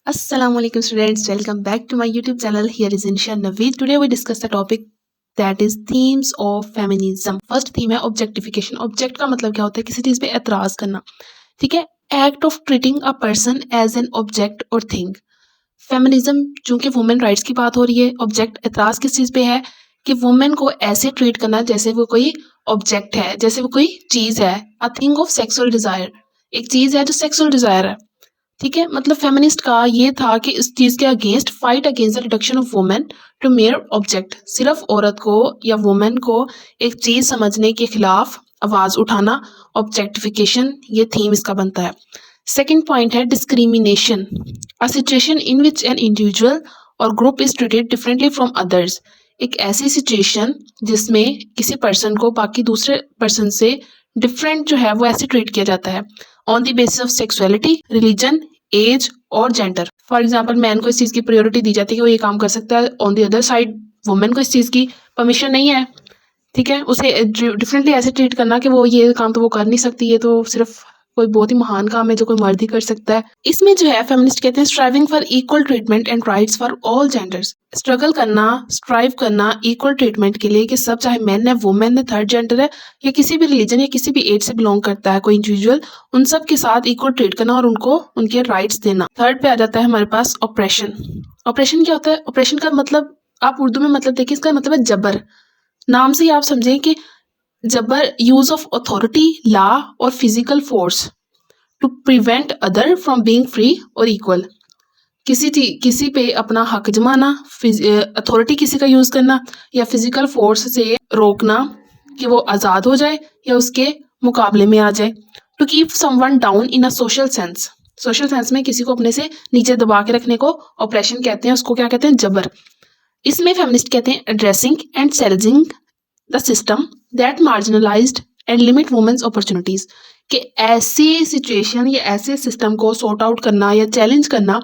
Assalamualaikum students, welcome back to my YouTube channel. Here is Insha Naveed. Today we discuss the topic that is themes of feminism. First theme है objectification. Object का मतलब क्या होता है? किसी चीज पे एतराज करना, ठीक है। Act of treating a person as an object or thing. Feminism चूंकि वुमेन राइट्स की बात हो रही है, ऑब्जेक्ट एतराज किस चीज पे है कि वुमेन को ऐसे ट्रीट करना जैसे वो कोई ऑब्जेक्ट है, जैसे वो कोई चीज है, a thing of sexual desire, एक चीज है जो सेक्सुअल डिजायर है, ठीक है। मतलब फेमिनिस्ट का ये था कि इस चीज के against fight against the reduction of women to mere object, सिर्फ औरत को या वुमेन को एक चीज समझने के खिलाफ आवाज उठाना, ऑब्जेक्टिफिकेशन, ये थीम इसका बनता है। सेकेंड पॉइंट है discrimination, a situation in which an individual or group is treated differently from others, एक ऐसी सिचुएशन जिसमें किसी पर्सन को बाकी दूसरे पर्सन से डिफरेंट जो है वो ऐसे ट्रीट किया जाता है on the basis of sexuality, religion, age और जेंडर। फॉर एग्जाम्पल मैन को इस चीज की प्रायोरिटी दी जाती है कि वो ये काम कर सकता है, on the other side women को इस चीज की परमिशन नहीं है, ठीक है। उसे डिफरेंटली ऐसे ट्रीट करना कि वो ये काम तो वो कर नहीं सकती, ये तो सिर्फ कोई बहुत ही महान काम है जो कोई मर्द ही कर सकता है। इसमें जो है फेमिनिस्ट कहते हैं striving for equal treatment and rights for all genders, struggle करना, स्ट्राइव करना इक्वल ट्रीटमेंट के लिए कि सब, चाहे मैन है, वुमेन है, थर्ड जेंडर है या किसी भी रिलीजन या किसी भी एज से बिलोंग करता है कोई इंडिविजुअल, उन सब के साथ इक्वल ट्रीट करना और उनको उनके राइट्स देना। थर्ड पे आ जाता है हमारे पास ऑपरेशन। ऑपरेशन क्या होता है? ऑपरेशन का मतलब आप उर्दू में मतलब देखिए, इसका मतलब है जबर। नाम से ही आप समझें कि जबर, यूज ऑफ अथॉरिटी, लॉ और physical force to prevent other from being free और इक्वल, किसी पे अपना हक जमाना, अथॉरिटी किसी का यूज करना या फिजिकल फोर्स से रोकना कि वो आजाद हो जाए या उसके मुकाबले में आ जाए। To keep someone down in a social sense, social sense में किसी को अपने से नीचे दबा के रखने को ऑपरेशन कहते हैं, उसको क्या कहते हैं? जबर। इसमें फेमिनिस्ट कहते हैं addressing and challenging the system that marginalized and limit women's opportunities, कि ऐसी सिचुएशन या ऐसे सिस्टम को सॉर्ट आउट करना या चैलेंज करना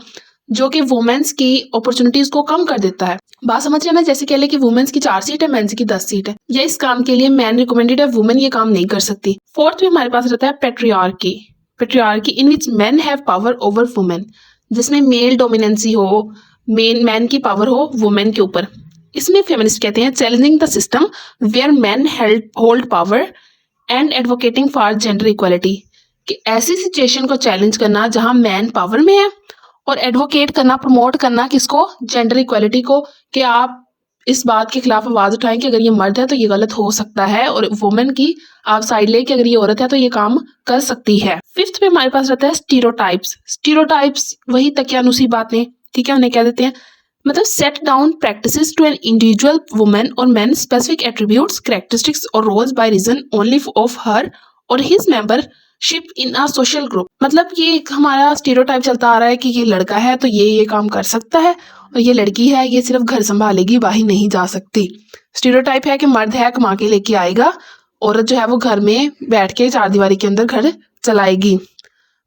जो कि वुमेन्स की अपॉर्चुनिटीज को कम कर देता है। बात समझ रहे हैं ना? जैसे कह ले कि वुमेन्स की 4 सीट है, मेंस की 10 सीट है, या इस काम के लिए मैन रिकमेंडेड है, वुमेन ये काम नहीं कर सकती। फोर्थ में हमारे पास रहता है patriarchy, patriarchy in which men have power over women, जिसमें मेल डोमिनेंसी हो, मैन की पावर हो वुमेन के ऊपर। इसमें फेमिनिस्ट कहते हैं challenging the system where man hold power and advocating for gender equality, कि ऐसी सिचुएशन को चैलेंज करना जहां मैन पावर में है और एडवोकेट करना, प्रमोट करना किसको? जेंडर इक्वालिटी को, कि आप इस बात के खिलाफ आवाज उठाएं कि अगर ये मर्द है तो ये गलत हो सकता है, और वुमेन की आप साइड ले कि अगर ये औरत है तो ये काम कर सकती है। फिफ्थ में हमारे पास रहता है स्टीरियोटाइप्स। स्टीरियोटाइप्स वही तकियानुसी बातें, ठीक है, उन्हें कह देते हैं। मतलब set down practices to an individual women or man specific attributes, characteristics or roles by reason only of her or his membership in a social group. मतलब ये एक हमारा स्टीरियोटाइप चलता आ रहा है कि ये लड़का है तो ये काम कर सकता है, और ये लड़की है ये सिर्फ घर संभालेगी, बाहर नहीं जा सकती। स्टीरियोटाइप है कि मर्द है कमा के लेके आएगा, औरत जो है वो घर में बैठ के 4 दीवारी के अंदर घर चलाएगी।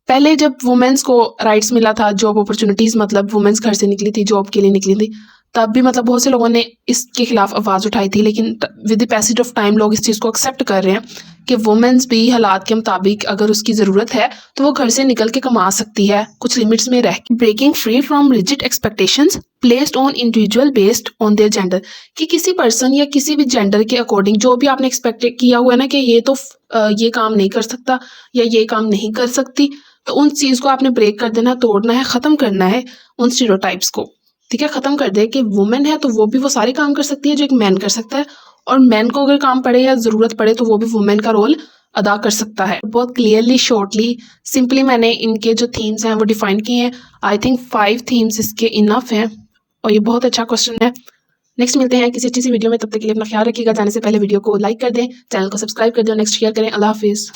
पहले जब वुमेन्स को राइट्स मिला था, जॉब अपॉर्चुनिटीज, मतलब वुमेन्स घर से निकली थी, जॉब के लिए निकली थी, तब भी मतलब बहुत से लोगों ने इसके खिलाफ आवाज उठाई थी, लेकिन with the passage of time लोग इस चीज को एक्सेप्ट कर रहे हैं कि वुमेन्स भी हालात के मुताबिक अगर उसकी जरूरत है तो वो घर से निकल के कमा सकती है, कुछ लिमिट्स में रह। Breaking free from rigid expectations placed on individual based on their gender, कि किसी पर्सन या किसी भी जेंडर के अकॉर्डिंग जो भी आपने एक्सपेक्ट किया हुआ है ना कि ये तो ये काम नहीं कर सकता या ये काम नहीं कर सकती, तो उन चीज को आपने ब्रेक कर देना, तोड़ना है, खत्म करना है उन स्टीरियोटाइप्स को, ठीक है। खत्म कर दे कि वुमेन है तो वो भी वो सारे काम कर सकती है जो एक मैन कर सकता है, और मैन को अगर काम पड़े या जरूरत पड़े तो वो भी वुमेन का रोल अदा कर सकता है। बहुत क्लियरली, शॉर्टली, सिंपली मैंने इनके जो थीम्स हैं वो डिफाइन किए हैं। आई थिंक 5 थीम्स इसके इनफ हैं और ये बहुत अच्छा क्वेश्चन है। नेक्स्ट मिलते हैं किसी अच्छी सी वीडियो में, तब तक के लिए अपना ख्याल रखिएगा। जाने से पहले वीडियो को लाइक कर दें, चैनल को सब्सक्राइब कर दें और नेक्स्ट शेयर करें। अल्लाह हाफिज़।